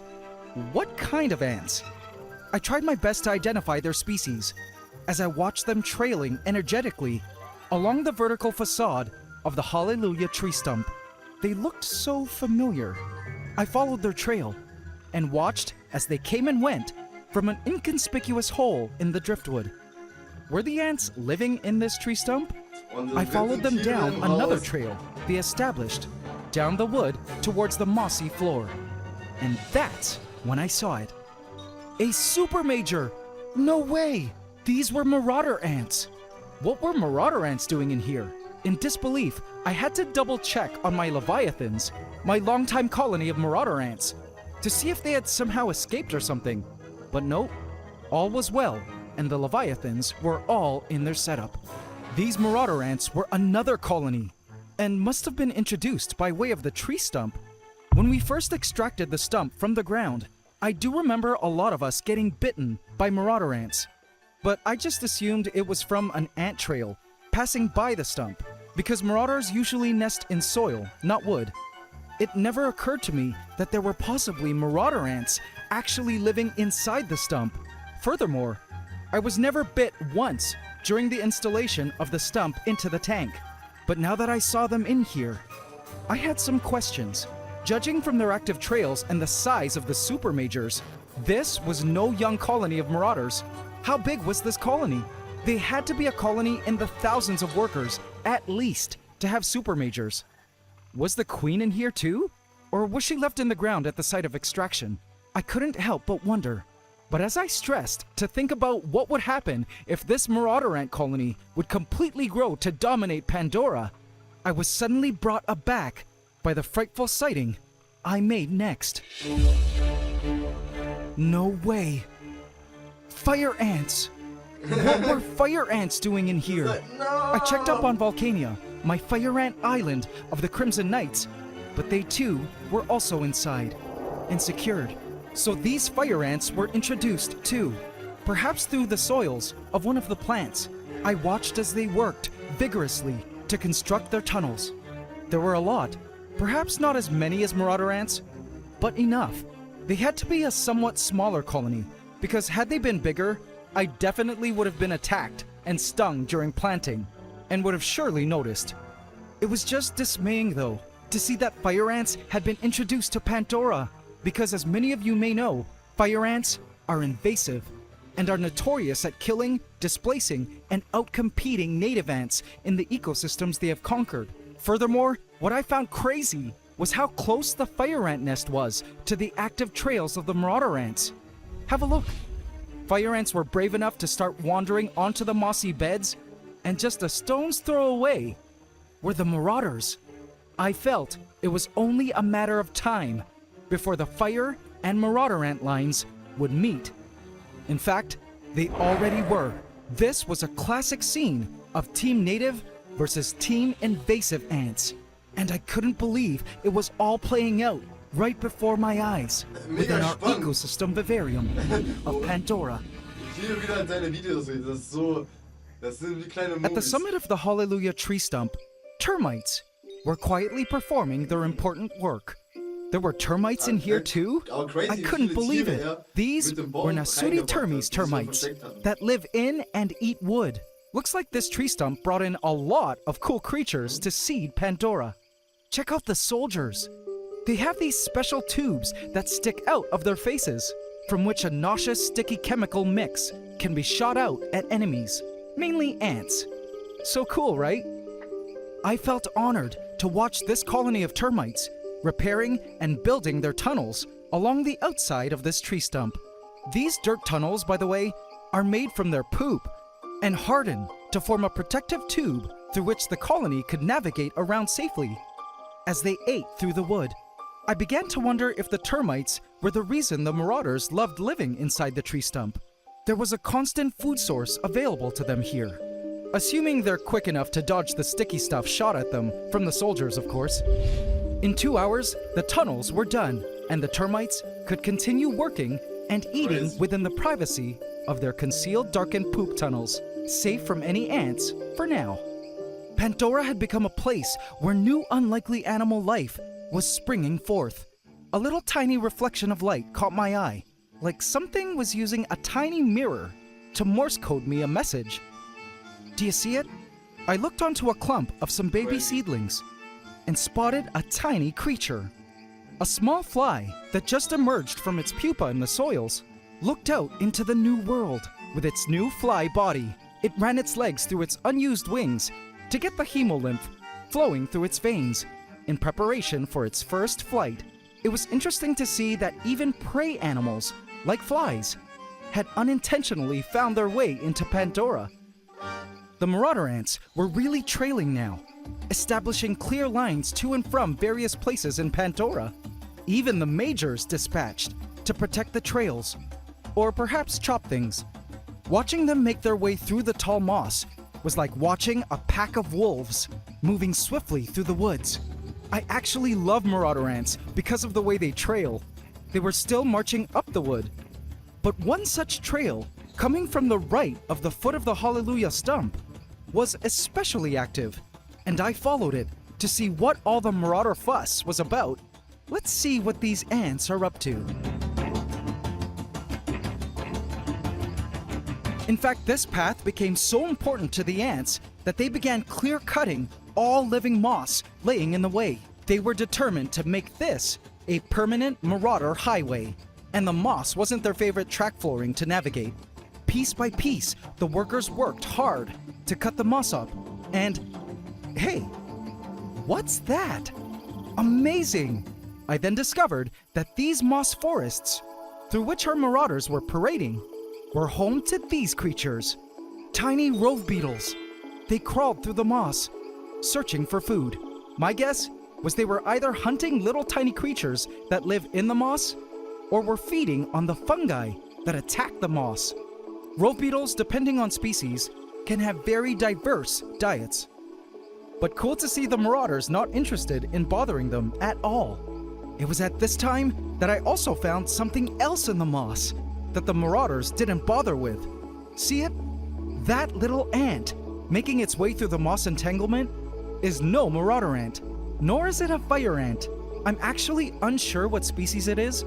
What kind of ants? I tried my best to identify their species as I watched them trailing energetically along the vertical facade of the Hallelujah tree stump. They looked so familiar. I followed their trail and watched as they came and went from an inconspicuous hole in the driftwood. Were the ants living in this tree stump? I followed them down another trail they established, down the wood towards the mossy floor. And that's when I saw it. A super major! No way! These were marauder ants. What were marauder ants doing in here? In disbelief, I had to double check on my leviathans, my longtime colony of marauder ants, to see if they had somehow escaped or something. But nope, all was well, and the leviathans were all in their setup. These marauder ants were another colony, and must have been introduced by way of the tree stump. When we first extracted the stump from the ground, I do remember a lot of us getting bitten by marauder ants. But I just assumed it was from an ant trail passing by the stump, because marauders usually nest in soil, not wood. It never occurred to me that there were possibly marauder ants actually living inside the stump. Furthermore, I was never bit once during the installation of the stump into the tank. But now that I saw them in here, I had some questions. Judging from their active trails and the size of the super majors, this was no young colony of marauders. How big was this colony? They had to be a colony in the thousands of workers, at least, to have super majors. Was the queen in here too? Or was she left in the ground at the site of extraction? I couldn't help but wonder. But as I stressed to think about what would happen if this marauder ant colony would completely grow to dominate Pandora, I was suddenly brought aback by the frightful sighting I made next. No way. Fire ants! What were fire ants doing in here? I checked up on Volcania, my fire ant island of the Crimson Knights, but they too were also inside and secured. So these fire ants were introduced too, perhaps through the soils of one of the plants. I watched as they worked vigorously to to construct their tunnels. There were a lot, perhaps not as many as marauder ants, but enough. They had to be a somewhat smaller colony, because had they been bigger, I definitely would have been attacked and stung during planting, and would have surely noticed. It was just dismaying though, to see that fire ants had been introduced to Pandora, because as many of you may know, fire ants are invasive and are notorious at killing, displacing, and outcompeting native ants in the ecosystems they have conquered. Furthermore, what I found crazy was how close the fire ant nest was to the active trails of the marauder ants. Have a look. Fire ants were brave enough to start wandering onto the mossy beds, and just a stone's throw away were the marauders. I felt it was only a matter of time before the fire and marauder ant lines would meet. In fact, they already were. This was a classic scene of Team Native versus Team Invasive ants, and I couldn't believe it was all playing out right before my eyes within our ecosystem vivarium of Pandora. Ich liebe wieder deine Videos, das sind wie kleine Movies. At the summit of the Hallelujah tree stump, termites were quietly performing their important work. There were termites in here too? I couldn't believe it. These were Nasuri termes termites that live in and eat wood. Looks like this tree stump brought in a lot of cool creatures to seed Pandora. Check out the soldiers. They have these special tubes that stick out of their faces, from which a nauseous sticky chemical mix can be shot out at enemies, mainly ants. So cool, right? I felt honored to watch this colony of termites repairing and building their tunnels along the outside of this tree stump. These dirt tunnels, by the way, are made from their poop and harden to form a protective tube through which the colony could navigate around safely. As they ate through the wood, I began to wonder if the termites were the reason the marauders loved living inside the tree stump. There was a constant food source available to them here, assuming they're quick enough to dodge the sticky stuff shot at them from the soldiers, of course. In 2 hours, the tunnels were done, and the termites could continue working and eating within the privacy of their concealed darkened poop tunnels, safe from any ants for now. Pandora had become a place where new unlikely animal life was springing forth. A little tiny reflection of light caught my eye, like something was using a tiny mirror to Morse code me a message. Do you see it? I looked onto a clump of some baby seedlings and spotted a tiny creature. A small fly that just emerged from its pupa in the soils looked out into the new world. With its new fly body, it ran its legs through its unused wings to get the hemolymph flowing through its veins in preparation for its first flight. It was interesting to see that even prey animals, like flies, had unintentionally found their way into Pandora. The marauder ants were really trailing now, establishing clear lines to and from various places in Pandora. Even the majors dispatched to protect the trails, or perhaps chop things. Watching them make their way through the tall moss was like watching a pack of wolves moving swiftly through the woods. I actually love marauder ants because of the way they trail. They were still marching up the wood, but one such trail, coming from the right of the foot of the Hallelujah stump, was especially active, and I followed it to see what all the marauder fuss was about. Let's see what these ants are up to. In fact, this path became so important to the ants that they began clear-cutting all living moss laying in the way. They were determined to make this a permanent marauder highway, and the moss wasn't their favorite track flooring to navigate. Piece by piece, the workers worked hard to cut the moss up, and hey, what's that? Amazing! I then discovered that these moss forests, through which our marauders were parading, were home to these creatures, tiny rove beetles. They crawled through the moss, searching for food. My guess was they were either hunting little tiny creatures that live in the moss, or were feeding on the fungi that attack the moss. Rove beetles, depending on species, can have very diverse diets. But cool to see the marauders not interested in bothering them at all. It was at this time that I also found something else in the moss that the marauders didn't bother with. See it? That little ant, making its way through the moss entanglement, is no marauder ant, nor is it a fire ant. I'm actually unsure what species it is,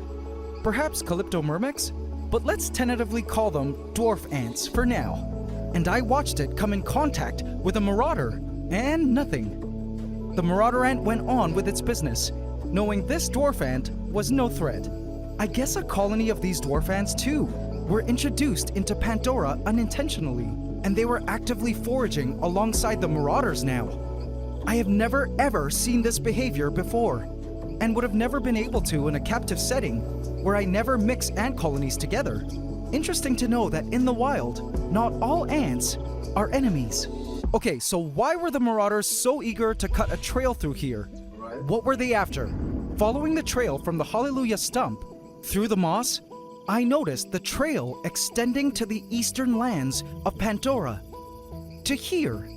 perhaps Calyptomyrmex, but let's tentatively call them dwarf ants for now. And I watched it come in contact with a marauder, and nothing. The marauder ant went on with its business, knowing this dwarf ant was no threat. I guess a colony of these dwarf ants too were introduced into Pandora unintentionally, and they were actively foraging alongside the marauders now. I have never ever seen this behavior before, and would have never been able to in a captive setting where I never mix ant colonies together. Interesting to know that in the wild, not all ants are enemies. Okay, so why were the marauders so eager to cut a trail through here? Right. What were they after? Following the trail from the Hallelujah stump through the moss, I noticed the trail extending to the eastern lands of Pandora. To here,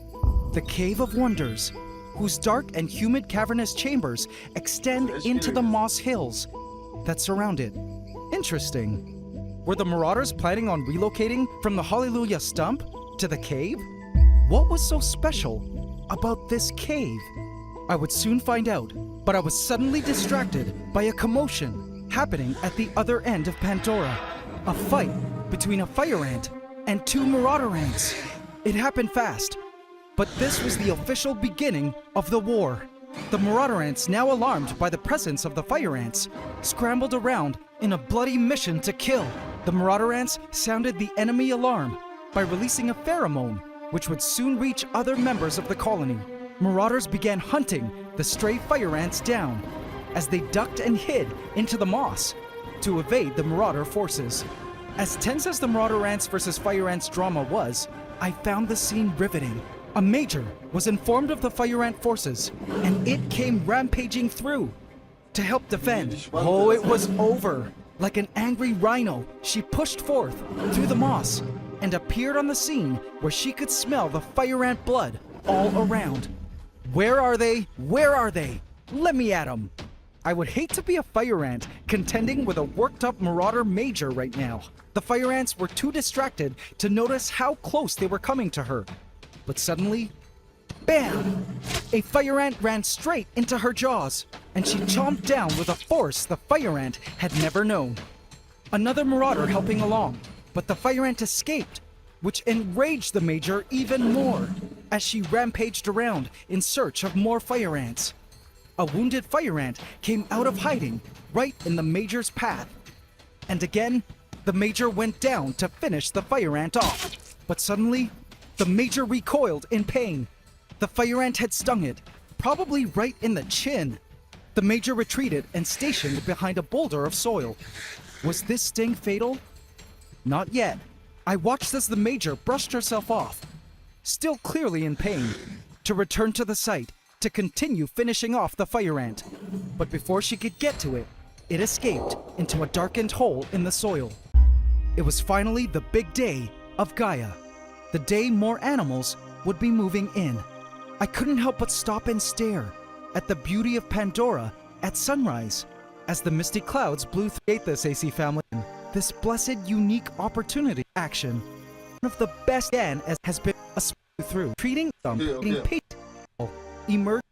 the Cave of Wonders, whose dark and humid cavernous chambers extend into the moss hills that surround it. Interesting. Were the marauders planning on relocating from the Hallelujah stump to the cave? What was so special about this cave? I would soon find out, but I was suddenly distracted by a commotion happening at the other end of Pandora. A fight between a fire ant and two marauder ants. It happened fast, but this was the official beginning of the war. The marauder ants, now alarmed by the presence of the fire ants, scrambled around in a bloody mission to kill. The marauder ants sounded the enemy alarm by releasing a pheromone, which would soon reach other members of the colony. Marauders began hunting the stray fire ants down as they ducked and hid into the moss to evade the marauder forces. As tense as the marauder ants versus fire ants drama was, I found the scene riveting. A major was informed of the fire ant forces, and it came rampaging through to help defend. Oh, it was over. Like an angry rhino, she pushed forth through the moss and appeared on the scene where she could smell the fire ant blood all around. Where are they? Where are they? Let me at them. I would hate to be a fire ant contending with a worked up marauder major right now. The fire ants were too distracted to notice how close they were coming to her. But suddenly, bam! A fire ant ran straight into her jaws, and she chomped down with a force the fire ant had never known. Another marauder helping along, but the fire ant escaped, which enraged the major even more as she rampaged around in search of more fire ants. A wounded fire ant came out of hiding right in the major's path. And again, the major went down to finish the fire ant off. But suddenly, the major recoiled in pain. The fire ant had stung it, probably right in the chin. The major retreated and stationed behind a boulder of soil. Was this sting fatal? Not yet. I watched as the major brushed herself off, still clearly in pain, to return to the site to continue finishing off the fire ant. But before she could get to it, it escaped into a darkened hole in the soil. It was finally the big day of Gaia, the day more animals would be moving in. I couldn't help but stop and stare at the beauty of Pandora at sunrise as the misty clouds blew through this AC family. This blessed, unique opportunity action, one of the best again as has been a through treating them, emerged.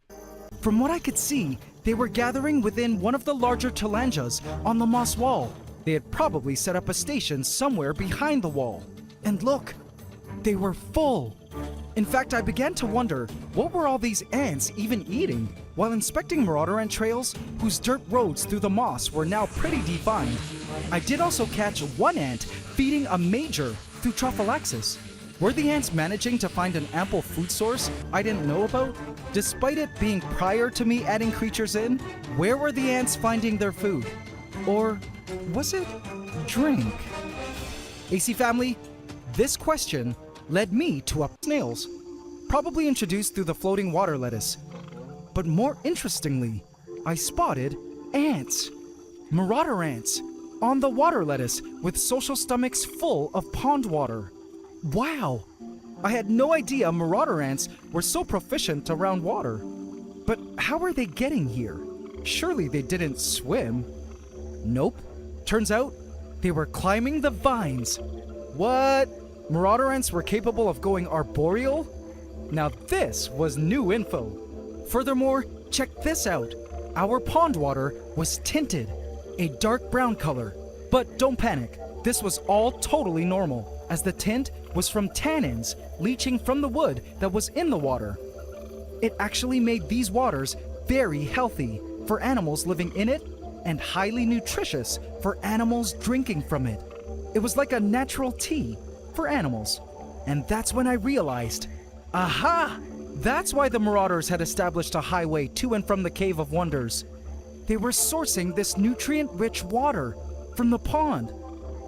From what I could see, they were gathering within one of the larger talanjas on the moss wall. They had probably set up a station somewhere behind the wall. And look, they were full. In fact, I began to wonder, what were all these ants even eating? While inspecting marauder ant trails, whose dirt roads through the moss were now pretty defined, I did also catch one ant feeding a major through trophallaxis. Were the ants managing to find an ample food source I didn't know about? Despite it being prior to me adding creatures in, where were the ants finding their food? Or was it drink? AC family, this question led me to up snails, probably introduced through the floating water lettuce. But more interestingly, I spotted ants, marauder ants, on the water lettuce with social stomachs full of pond water. Wow! I had no idea marauder ants were so proficient around water. But how are they getting here? Surely they didn't swim. Nope. Turns out they were climbing the vines. What? Marauder ants were capable of going arboreal? Now this was new info. Furthermore, check this out. Our pond water was tinted, a dark brown color. But don't panic, this was all totally normal, as the tint was from tannins leaching from the wood that was in the water. It actually made these waters very healthy for animals living in it and highly nutritious for animals drinking from it. It was like a natural tea for animals. And that's when I realized, aha! That's why the Marauders had established a highway to and from the Cave of Wonders. They were sourcing this nutrient-rich water from the pond.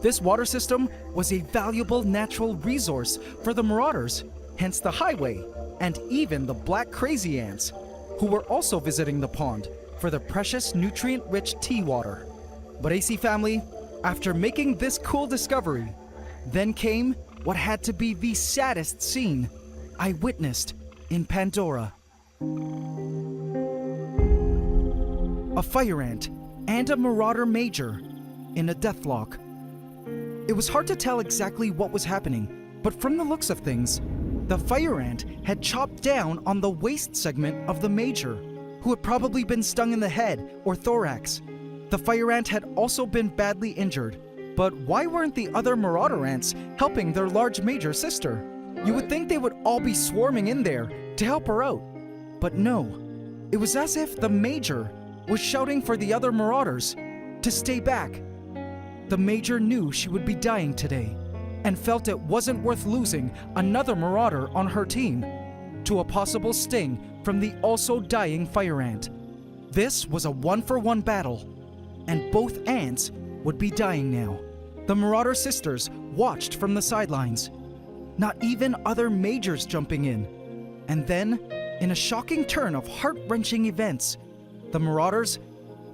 This water system was a valuable natural resource for the Marauders, hence the highway, and even the black crazy ants, who were also visiting the pond for the precious nutrient-rich tea water. But AC family, after making this cool discovery, then came what had to be the saddest scene I witnessed in Pandora. A fire ant and a marauder major in a deathlock. It was hard to tell exactly what was happening, but from the looks of things, the fire ant had chopped down on the waist segment of the major, who had probably been stung in the head or thorax. The fire ant had also been badly injured, but why weren't the other marauder ants helping their large major sister? You would think they would all be swarming in there to help her out. But no, it was as if the major was shouting for the other marauders to stay back. The major knew she would be dying today and felt it wasn't worth losing another marauder on her team to a possible sting from the also dying fire ant. This was a one-for-one battle, and both ants would be dying now. The marauder sisters watched from the sidelines, not even other majors jumping in. And then, in a shocking turn of heart-wrenching events, the marauders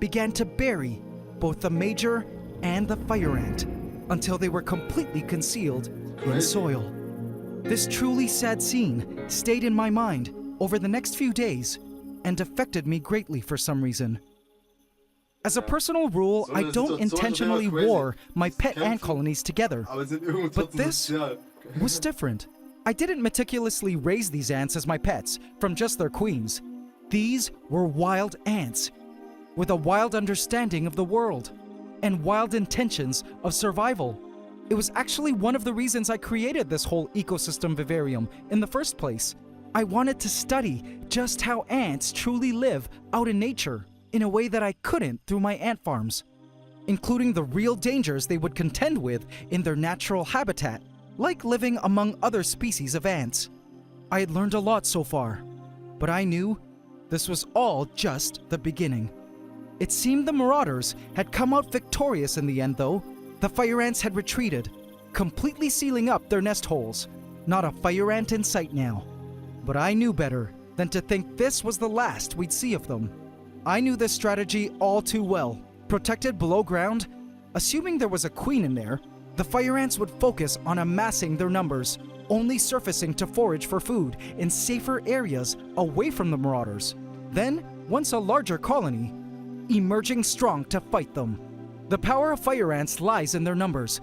began to bury both the major and the fire ant until they were completely concealed in soil. This truly sad scene stayed in my mind over the next few days and affected me greatly for some reason. As a personal rule, I don't intentionally war my pet ant colonies together, but this was different. I didn't meticulously raise these ants as my pets from just their queens. These were wild ants with a wild understanding of the world and wild intentions of survival. It was actually one of the reasons I created this whole ecosystem vivarium in the first place. I wanted to study just how ants truly live out in nature in a way that I couldn't through my ant farms, including the real dangers they would contend with in their natural habitat, like living among other species of ants. I had learned a lot so far, but I knew this was all just the beginning. It seemed the marauders had come out victorious in the end, though. The fire ants had retreated, completely sealing up their nest holes. Not a fire ant in sight now. But I knew better than to think this was the last we'd see of them. I knew this strategy all too well. Protected below ground, assuming there was a queen in there, the fire ants would focus on amassing their numbers, only surfacing to forage for food in safer areas away from the marauders. Then, once a larger colony, emerging strong to fight them. The power of fire ants lies in their numbers,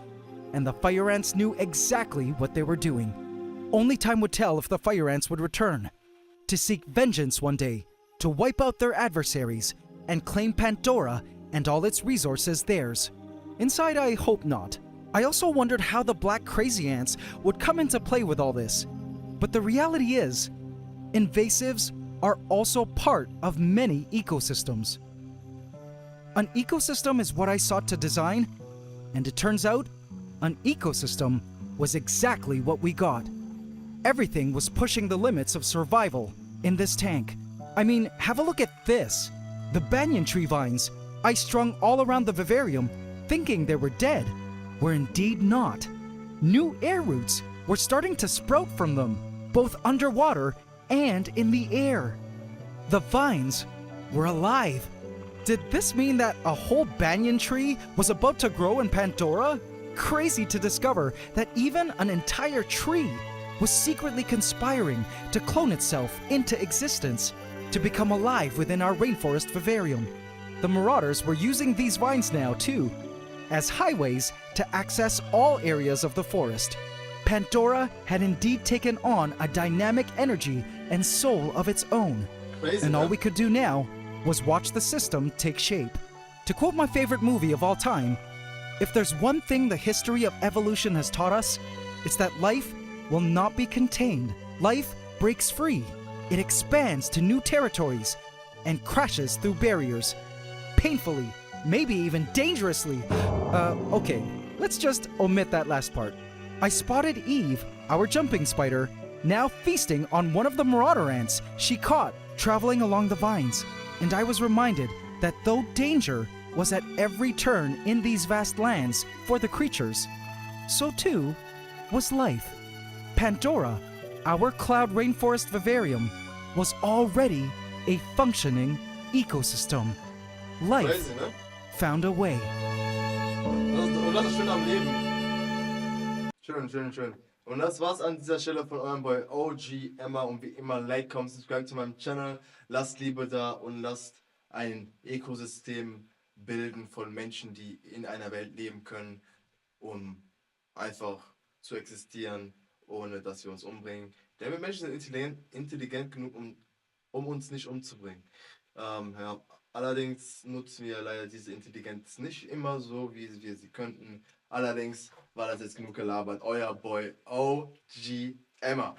and the fire ants knew exactly what they were doing. Only time would tell if the fire ants would return, to seek vengeance one day, to wipe out their adversaries, and claim Pandora and all its resources theirs. Inside, I hope not. I also wondered how the black crazy ants would come into play with all this. But the reality is, invasives are also part of many ecosystems. An ecosystem is what I sought to design, and it turns out, an ecosystem was exactly what we got. Everything was pushing the limits of survival in this tank. I mean, have a look at this. The banyan tree vines I strung all around the vivarium, thinking they were dead, were indeed not. New air roots were starting to sprout from them, both underwater and in the air. The vines were alive. Did this mean that a whole banyan tree was about to grow in Pandora? Crazy to discover that even an entire tree was secretly conspiring to clone itself into existence, to become alive within our rainforest vivarium. The marauders were using these vines now, too, as highways to access all areas of the forest. Pandora had indeed taken on a dynamic energy and soul of its own. Crazy, And all ne? we could do now was watch the system take shape. To quote my favorite movie of all time, if there's one thing the history of evolution has taught us, it's that life will not be contained. Life breaks free. It expands to new territories and crashes through barriers. Painfully, maybe even dangerously. Okay, let's just omit that last part. I spotted Eve, our jumping spider, now feasting on one of the marauder ants she caught traveling along the vines. And I was reminded that though danger was at every turn in these vast lands for the creatures, so too was life. Pandora, our cloud rainforest vivarium, was already a functioning ecosystem. Life Crazy, ne? found a way. Und das ist schön am Leben. Schön, schön, schön. Und das war's an dieser Stelle von eurem Boy OG Emma. Und wie immer, like, comment, subscribe zu meinem Channel. Lasst Liebe da und lasst ein Ökosystem bilden von Menschen, die in einer Welt leben können, um einfach zu existieren, ohne dass wir uns umbringen. Denn wir Menschen sind intelligent genug, um uns nicht umzubringen. Ja. Allerdings nutzen wir leider diese Intelligenz nicht immer so, wie wir sie könnten. Allerdings war das jetzt genug gelabert. Euer Boy OG Emma.